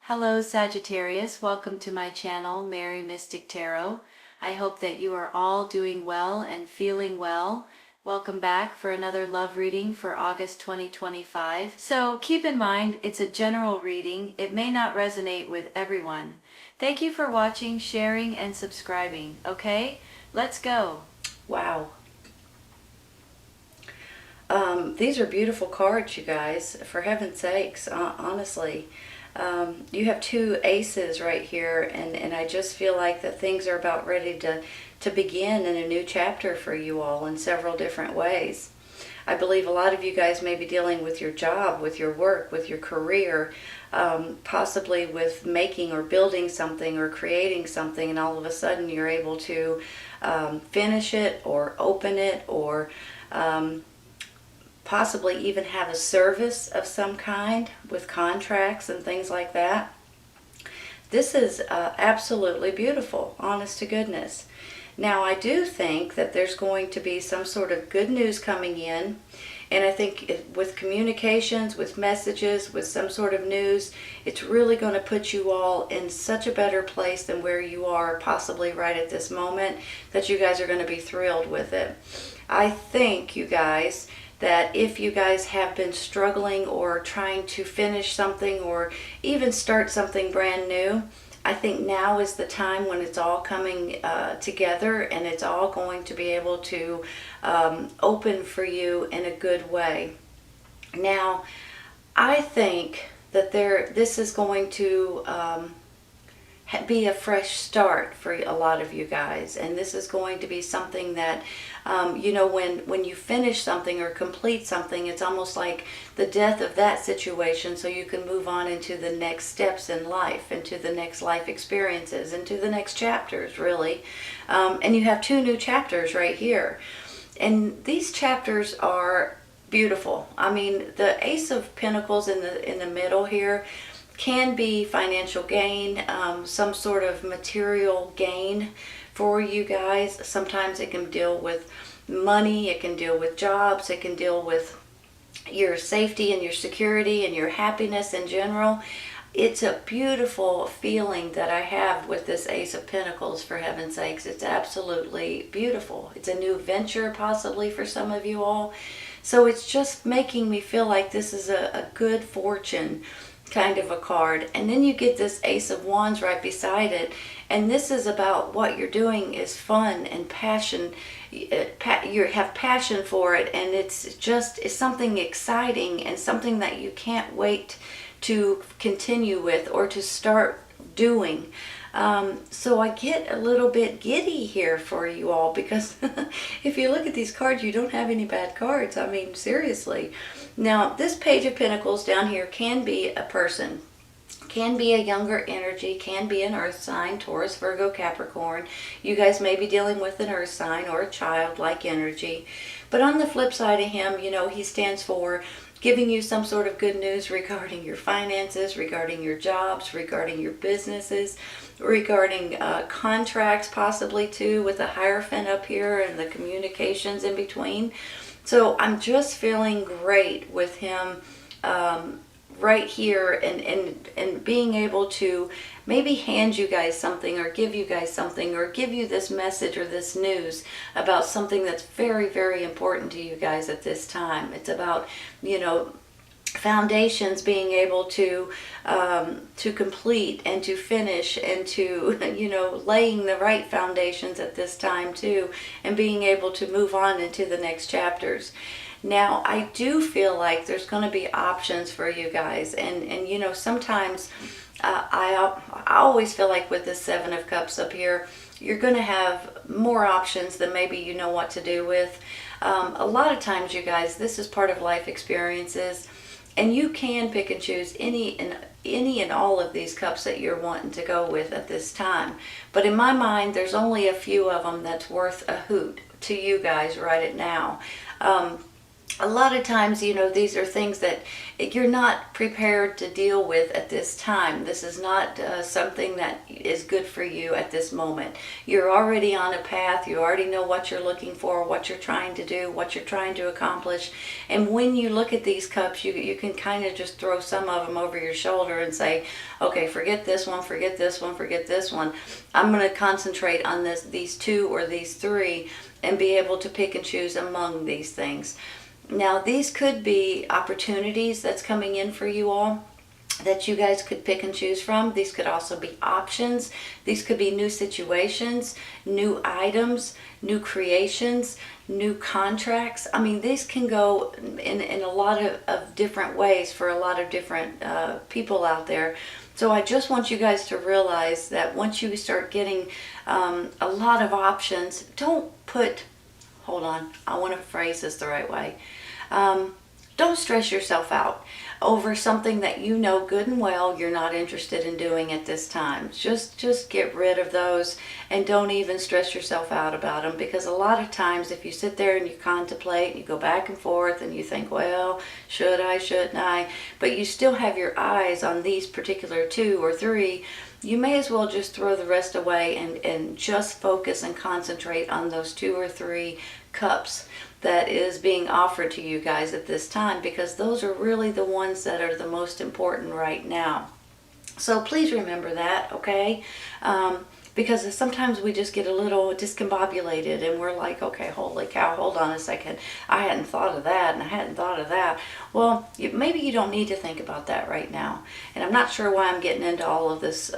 Hello Sagittarius, welcome to my channel, Mary Mystic Tarot. I hope that you are all doing well and feeling well. Welcome back for another love reading for August 2025. So keep in mind, it's a general reading. It may not resonate with everyone. Thank you for watching, sharing, and subscribing. Okay, let's go. Wow. These are beautiful cards, you guys. For heaven's sakes, honestly. You have two aces right here, and I just feel like that things are about ready to begin in a new chapter for you all in several different ways. I believe a lot of you guys may be dealing with your job, with your work, with your career, possibly with making or building something or creating something, and all of a sudden you're able to finish it or open it or possibly even have a service of some kind with contracts and things like that. This is absolutely beautiful, honest to goodness. Now, I do think that there's going to be some sort of good news coming in, and I think with communications, with messages, with some sort of news, it's really going to put you all in such a better place than where you are possibly right at this moment, that you guys are going to be thrilled with it. I think, you guys, that if you guys have been struggling or trying to finish something or even start something brand new, I think now is the time when it's all coming together and it's all going to be able to open for you in a good way. Now, I think that this is going to be a fresh start for a lot of you guys, and this is going to be something that when you finish something or complete something, it's almost like the death of that situation, so you can move on into the next steps in life, into the next life experiences, into the next chapters, really. And you have two new chapters right here, and these chapters are beautiful. I mean, the Ace of Pentacles in the middle here can be financial gain, some sort of material gain for you guys. Sometimes it can deal with money, it can deal with jobs, it can deal with your safety and your security and your happiness in general. It's a beautiful feeling that I have with this Ace of Pentacles, for heaven's sakes. It's absolutely beautiful. It's a new venture possibly for some of you all. So it's just making me feel like this is a good fortune kind of a card. And then you get this Ace of Wands right beside it, and this is about what you're doing is fun and passion. You have passion for it, and it's something exciting and something that you can't wait to continue with or to start doing. So I get a little bit giddy here for you all, because if you look at these cards, you don't have any bad cards. I mean, seriously. Now, this Page of Pentacles down here can be a person, can be a younger energy, can be an earth sign, Taurus, Virgo, Capricorn. You guys may be dealing with an earth sign or a childlike energy. But on the flip side of him, he stands for giving you some sort of good news regarding your finances, regarding your jobs, regarding your businesses, regarding contracts possibly too, with the Hierophant up here and the communications in between. So I'm just feeling great with him right here, and being able to maybe hand you guys something or give you guys something or give you this message or this news about something that's very, very important to you guys at this time. It's about, foundations being able to complete and to finish, and to laying the right foundations at this time too, and being able to move on into the next chapters. Now, I do feel like there's going to be options for you guys, and sometimes I always feel like with this Seven of Cups up here, you're going to have more options than maybe you know what to do with. A lot of times, you guys, this is part of life experiences, and you can pick and choose any and all of these cups that you're wanting to go with at this time. But in my mind, there's only a few of them that's worth a hoot to you guys right at now. a lot of times, these are things that you're not prepared to deal with at this time. This is not something that is good for you at this moment. You're already on a path. You already know what you're looking for, what you're trying to do, what you're trying to accomplish. And when you look at these cups, you can kind of just throw some of them over your shoulder and say, okay, forget this one, forget this one, forget this one. I'm going to concentrate on these two or these three and be able to pick and choose among these things. Now, these could be opportunities that's coming in for you all that you guys could pick and choose from. These could also be options. These could be new situations, new items, new creations, new contracts. I mean, these can go in a lot of different ways for a lot of different people out there. So I just want you guys to realize that once you start getting a lot of options, don't put, hold on, I want to phrase this the right way. Don't stress yourself out over something that you know good and well you're not interested in doing at this time. Just get rid of those and don't even stress yourself out about them, because a lot of times if you sit there and you contemplate and you go back and forth and you think, well, should I, shouldn't I, but you still have your eyes on these particular two or three, you may as well just throw the rest away and just focus and concentrate on those two or three cups that is being offered to you guys at this time, because those are really the ones that are the most important right now. So please remember that, okay? Because sometimes we just get a little discombobulated and we're like, okay, holy cow, hold on a second. I hadn't thought of that and I hadn't thought of that. Well, maybe you don't need to think about that right now. And I'm not sure why I'm getting into all of this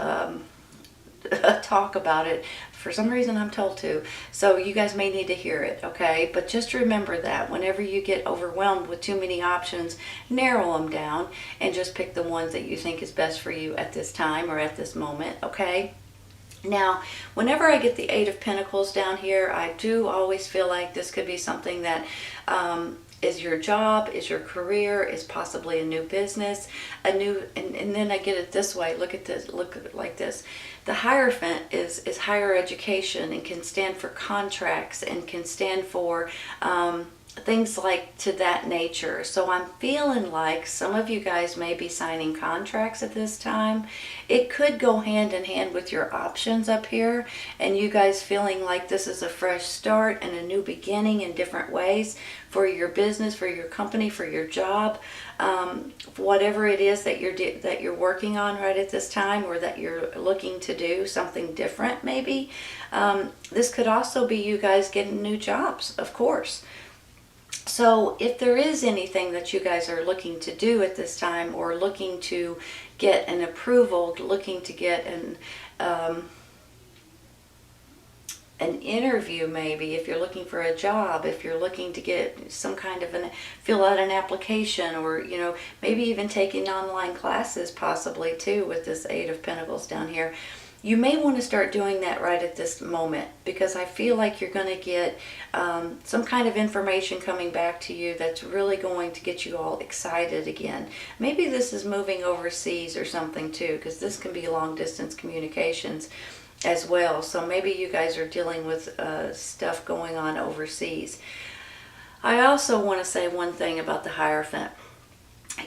talk about it. For some reason I'm told to. So you guys may need to hear it, okay? But just remember that whenever you get overwhelmed with too many options, narrow them down and just pick the ones that you think is best for you at this time or at this moment, okay? Now, whenever I get the Eight of Pentacles down here, I do always feel like this could be something that is your job, is your career, is possibly a new business, and then I get it this way. Look at this, look at it like this. The Hierophant is higher education and can stand for contracts and can stand for things like to that nature. So I'm feeling like some of you guys may be signing contracts at this time. It could go hand in hand with your options up here and you guys feeling like this is a fresh start and a new beginning in different ways for your business, for your company, for your job, whatever it is that you're working on right at this time, or that you're looking to do something different maybe. This could also be you guys getting new jobs, of course. So if there is anything that you guys are looking to do at this time, or looking to get an approval, looking to get an interview, maybe if you're looking for a job, if you're looking to get some kind of fill out an application, or maybe even taking online classes possibly too with this Eight of Pentacles down here. You may want to start doing that right at this moment, because I feel like you're going to get some kind of information coming back to you that's really going to get you all excited again. Maybe this is moving overseas or something too, because this can be long distance communications as well. So maybe you guys are dealing with stuff going on overseas. I also want to say one thing about the Hierophant.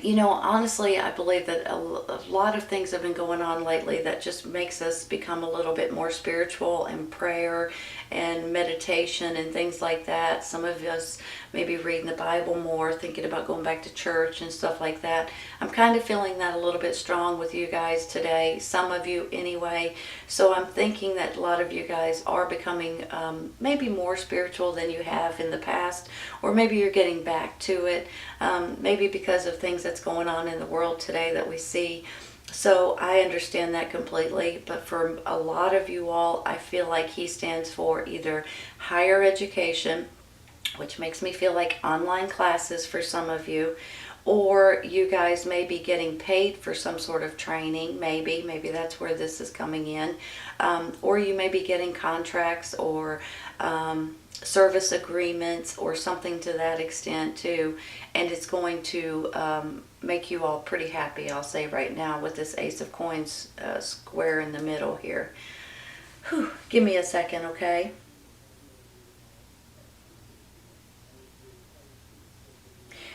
Honestly, I believe that a lot of things have been going on lately that just makes us become a little bit more spiritual, and prayer and meditation and things like that. Some of us maybe reading the Bible more, thinking about going back to church and stuff like that. I'm kind of feeling that a little bit strong with you guys today, some of you anyway. So I'm thinking that a lot of you guys are becoming maybe more spiritual than you have in the past, or maybe you're getting back to it, maybe because of things that's going on in the world today that we see. So I understand that completely, but for a lot of you all, I feel like he stands for either higher education, which makes me feel like online classes for some of you, or you guys may be getting paid for some sort of training, maybe that's where this is coming in, or you may be getting contracts or service agreements or something to that extent too, and it's going to make you all pretty happy, I'll say right now, with this Ace of Coins square in the middle here. Whew, give me a second, okay?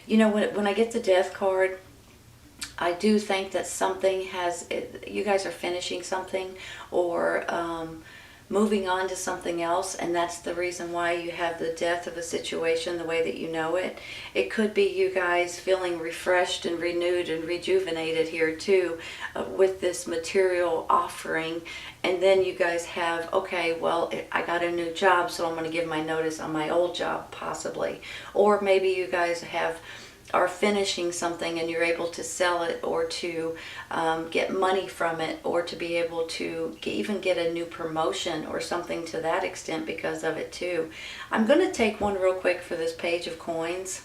You know, when I get the Death card, I do think that something has, you guys are finishing something, or moving on to something else, and that's the reason why you have the death of a situation the way that you know it. It could be you guys feeling refreshed and renewed and rejuvenated here too, with this material offering, and then you guys have, okay, well, I got a new job, so I'm going to give my notice on my old job, possibly. Or maybe you guys are finishing something and you're able to sell it, or to get money from it, or to be able to even get a new promotion or something to that extent because of it too. I'm going to take one real quick for this Page of Coins,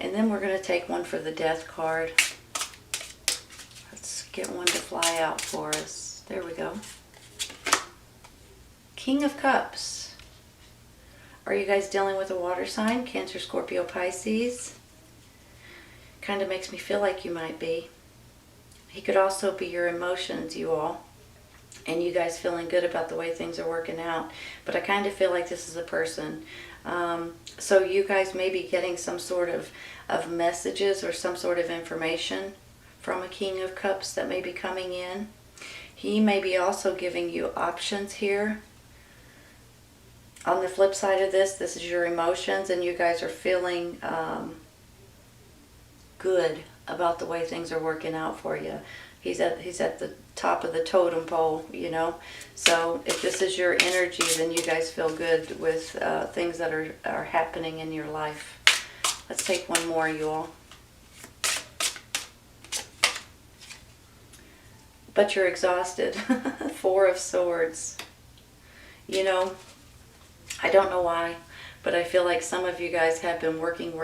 and then we're going to take one for the Death card. Let's get one to fly out for us. There we go. King of Cups. Are you guys dealing with a water sign? Cancer, Scorpio, Pisces? Kind of makes me feel like you might be. He could also be your emotions, you all, and you guys feeling good about the way things are working out. But I kind of feel like this is a person. So you guys may be getting some sort of messages or some sort of information from a King of Cups that may be coming in. He may be also giving you options here. On the flip side of this is your emotions, and you guys are feeling good about the way things are working out for you. He's at the top of the totem pole, you know. So if this is your energy, then you guys feel good with things that are happening in your life. Let's take one more, you all. But you're exhausted. Four of Swords. You know, I don't know why, but I feel like some of you guys have been working,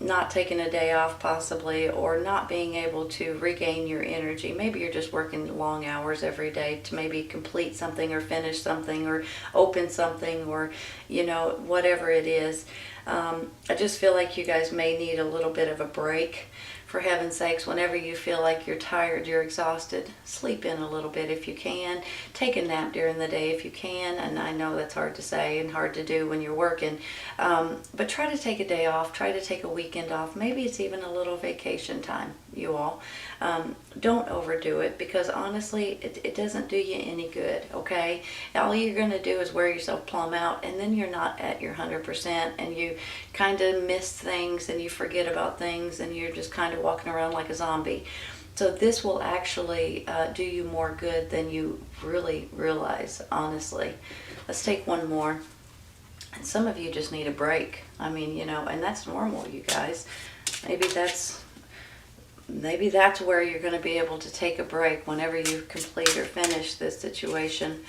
not taking a day off possibly, or not being able to regain your energy. Maybe you're just working long hours every day to maybe complete something or finish something or open something, or, you know, whatever it is. I just feel like you guys may need a little bit of a break. For heaven's sakes, whenever you feel like you're tired, you're exhausted, sleep in a little bit if you can. Take a nap during the day if you can. And I know that's hard to say and hard to do when you're working. But try to take a day off. Try to take a weekend off. Maybe it's even a little vacation time, you all. Don't overdo it, because honestly, it doesn't do you any good, okay? All you're going to do is wear yourself plumb out, and then you're not at your 100%, and you kind of miss things, and you forget about things, and you're just kind of walking around like a zombie. So this will actually do you more good than you really realize, honestly. Let's take one more. And some of you just need a break. I mean, you know, and that's normal, you guys. Maybe that's where you're going to be able to take a break whenever you complete or finish this situation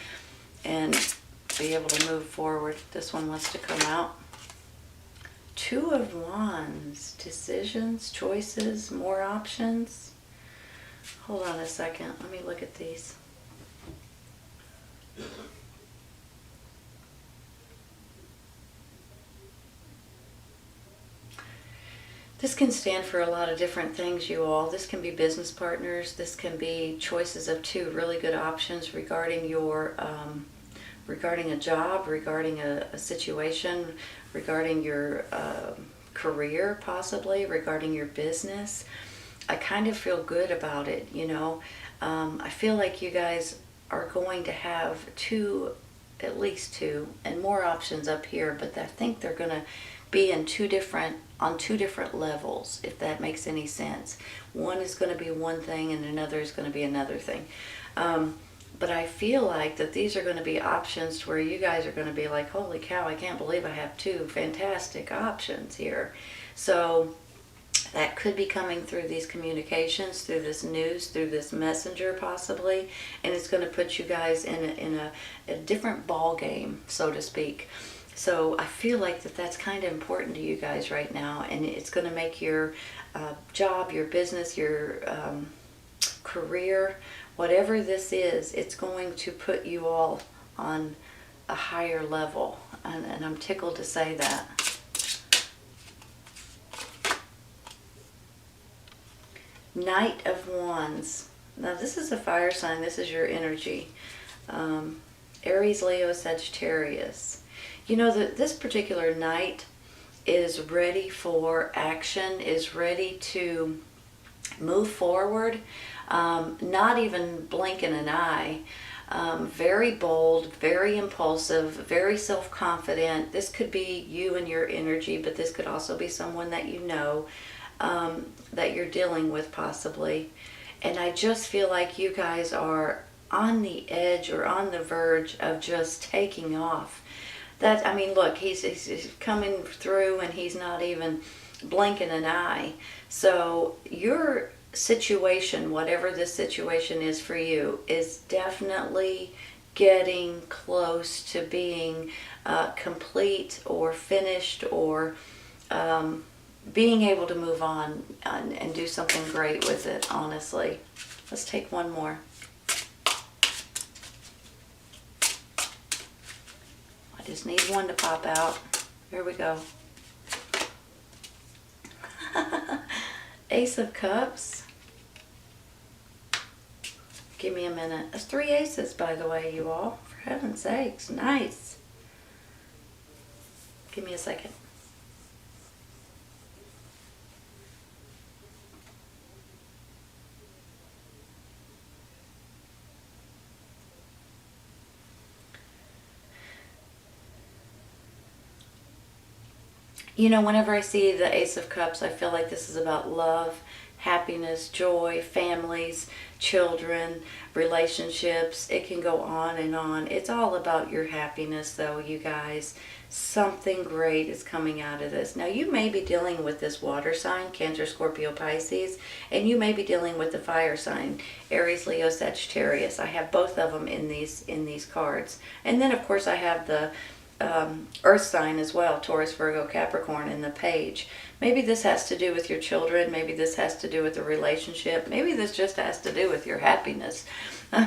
and be able to move forward. This one wants to come out. Two of Wands. Decisions, choices, more options. Hold on a second. Let me look at these. This can stand for a lot of different things, you all. This can be business partners. This can be choices of two really good options regarding your, regarding a job, regarding a situation, regarding your career, possibly, regarding your business. I kind of feel good about it, you know. I feel like you guys are going to have at least two, and more options up here, but I think they're going to be on two different levels, if that makes any sense. One is going to be one thing and another is going to be another thing. But I feel like that these are going to be options to where you guys are going to be like, holy cow, I can't believe I have two fantastic options here. So that could be coming through these communications, through this news, through this messenger possibly, and it's going to put you guys in a different ball game, so to speak. So I feel like that's kind of important to you guys right now, and it's going to make your job, your business, your career, whatever this is, it's going to put you all on a higher level, and I'm tickled to say that. Knight of Wands. Now this is a fire sign. This is your energy. Aries, Leo, Sagittarius. You know, this particular Knight is ready for action, is ready to move forward, not even blinking an eye. Very bold, very impulsive, very self-confident. This could be you and your energy, but this could also be someone that you know, that you're dealing with possibly. And I just feel like you guys are on the edge or on the verge of just taking off. That, I mean, look, he's coming through and he's not even blinking an eye. So your situation, whatever this situation is for you, is definitely getting close to being complete or finished, or being able to move on and do something great with it, honestly. Let's take one more. I just need one to pop out. Here we go. Ace of Cups. Give me a minute. That's 3 aces, by the way, you all. For heaven's sakes. Nice. Give me a second. You know, whenever I see the Ace of Cups, I feel like this is about love, happiness, joy, families, children, relationships. It can go on and on. It's all about your happiness, though, you guys. Something great is coming out of this. Now, you may be dealing with this water sign, Cancer, Scorpio, Pisces, and you may be dealing with the fire sign, Aries, Leo, Sagittarius. I have both of them in these cards. And then, of course, I have the earth sign as well, Taurus, Virgo, Capricorn in the page. Maybe this has to do with your children. Maybe this has to do with the relationship. Maybe this just has to do with your happiness.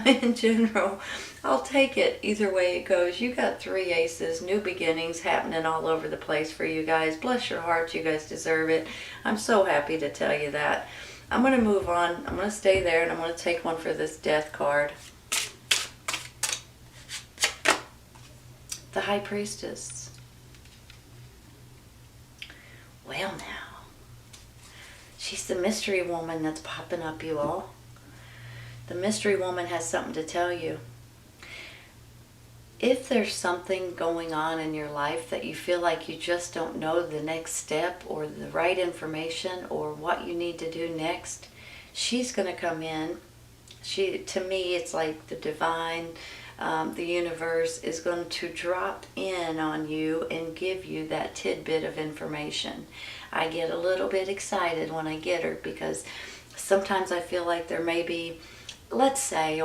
In general, I'll take it either way it goes. You got 3 aces, new beginnings happening all over the place for you guys. Bless your hearts, you guys deserve it. I'm so happy to tell you that. I'm going to move on. I'm going to stay there, and I'm going to take one for this Death card. The High Priestess. Well now, she's the mystery woman that's popping up, you all. The mystery woman has something to tell you. If there's something going on in your life that you feel like you just don't know the next step or the right information or what you need to do next, she's going to come in. To me, it's like the divine, the universe is going to drop in on you and give you that tidbit of information. I get a little bit excited when I get her, because sometimes I feel like there may be, let's say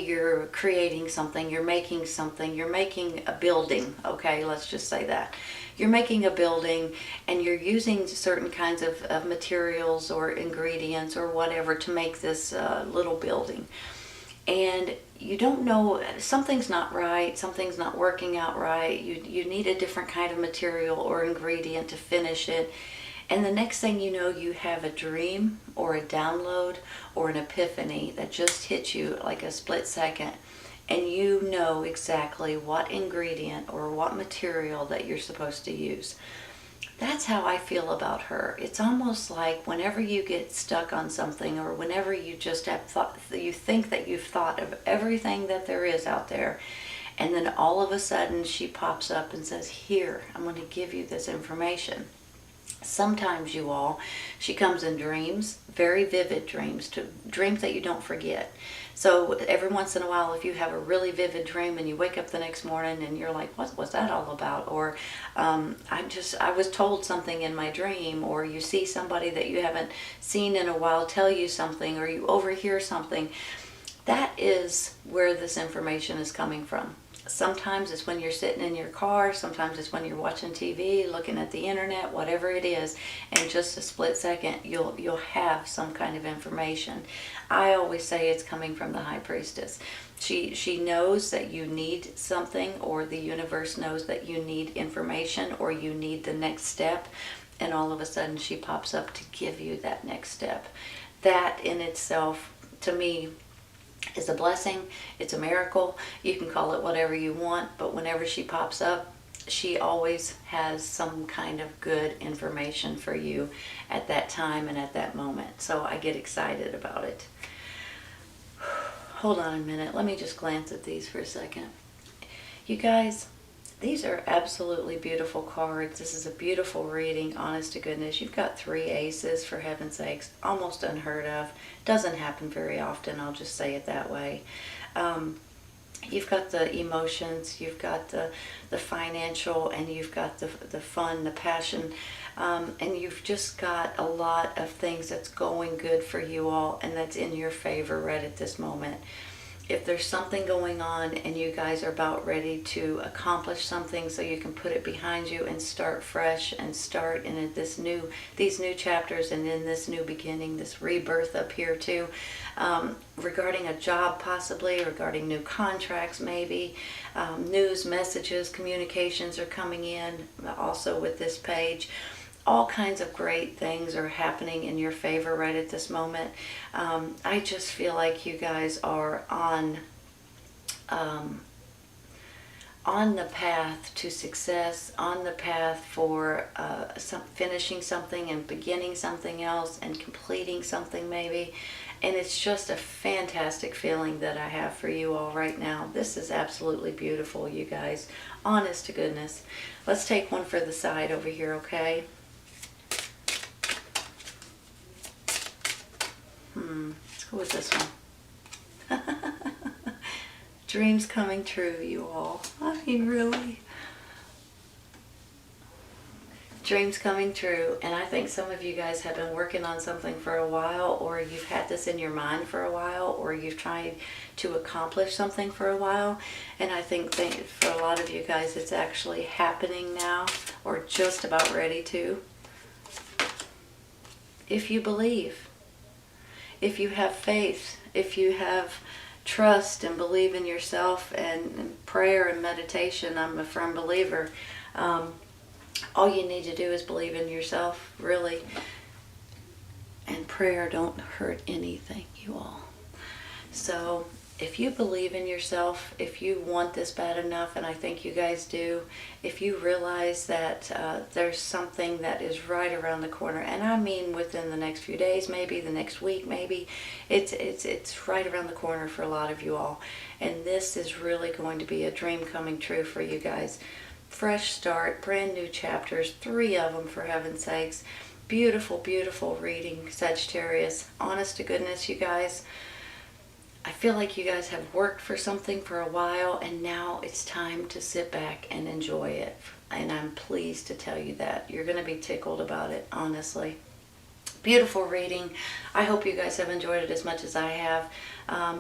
you're creating something, you're making something, you're making a building, okay, let's just say that. You're making a building and you're using certain kinds of materials or ingredients or whatever to make this little building. And you don't know, something's not right, something's not working out right, you need a different kind of material or ingredient to finish it. And the next thing you know, you have a dream or a download or an epiphany that just hits you like a split second. And you know exactly what ingredient or what material that you're supposed to use. That's how I feel about her. It's almost like whenever you get stuck on something, or whenever you just have thought, you think that you've thought of everything that there is out there, and then all of a sudden she pops up and says, here, I'm going to give you this information. Sometimes, you all, she comes in dreams, very vivid dreams, dreams that you don't forget. So every once in a while, if you have a really vivid dream and you wake up the next morning and you're like, what was that all about? Or I was told something in my dream, or you see somebody that you haven't seen in a while tell you something, or you overhear something. That is where this information is coming from. Sometimes it's when you're sitting in your car, sometimes it's when you're watching TV, looking at the internet, whatever it is, and just a split second you'll have some kind of information. I always say it's coming from the High Priestess. She knows that you need something, or the universe knows that you need information or you need the next step, and all of a sudden she pops up to give you that next step. That in itself, to me, is a blessing. It's a miracle. You can call it whatever you want, but whenever she pops up, she always has some kind of good information for you at that time and at that moment. So I get excited about it. Hold on a minute. Let me just glance at these for a second. You guys, these are absolutely beautiful cards. This is a beautiful reading, honest to goodness. You've got 3 aces, for heaven's sakes. Almost unheard of. Doesn't happen very often, I'll just say it that way. You've got the emotions, you've got the financial, and you've got the fun, the passion, and you've just got a lot of things that's going good for you all, and that's in your favor right at this moment. If there's something going on and you guys are about ready to accomplish something so you can put it behind you and start fresh and start in these new chapters and in this new beginning, this rebirth up here too, regarding a job possibly, regarding new contracts maybe, news, messages, communications are coming in also with this page. All kinds of great things are happening in your favor right at this moment. I just feel like you guys are on the path to success, on the path for finishing something and beginning something else and completing something maybe. And it's just a fantastic feeling that I have for you all right now. This is absolutely beautiful, you guys. Honest to goodness. Let's take one for the side over here, okay? Let's go with this one. Dreams coming true, you all. I mean, really. Dreams coming true. And I think some of you guys have been working on something for a while, or you've had this in your mind for a while, or you've tried to accomplish something for a while. And I think for a lot of you guys, it's actually happening now, or just about ready to. If you believe. If you have faith, if you have trust and believe in yourself and prayer and meditation, I'm a firm believer. All you need to do is believe in yourself, really. And prayer don't hurt anything, you all. So if you believe in yourself, if you want this bad enough, and I think you guys do, if you realize that there's something that is right around the corner, and I mean within the next few days, maybe the next week, maybe, it's right around the corner for a lot of you all. And this is really going to be a dream coming true for you guys. Fresh start, brand new chapters, 3 of them for heaven's sakes. Beautiful, beautiful reading, Sagittarius. Honest to goodness, you guys. I feel like you guys have worked for something for a while, and now it's time to sit back and enjoy it. And I'm pleased to tell you that. You're going to be tickled about it, honestly. Beautiful reading. I hope you guys have enjoyed it as much as I have.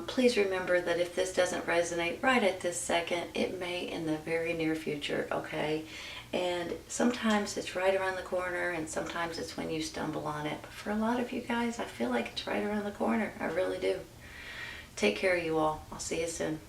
Please remember that if this doesn't resonate right at this second, it may in the very near future, okay? And sometimes it's right around the corner, and sometimes it's when you stumble on it. But for a lot of you guys, I feel like it's right around the corner. I really do. Take care of you all. I'll see you soon.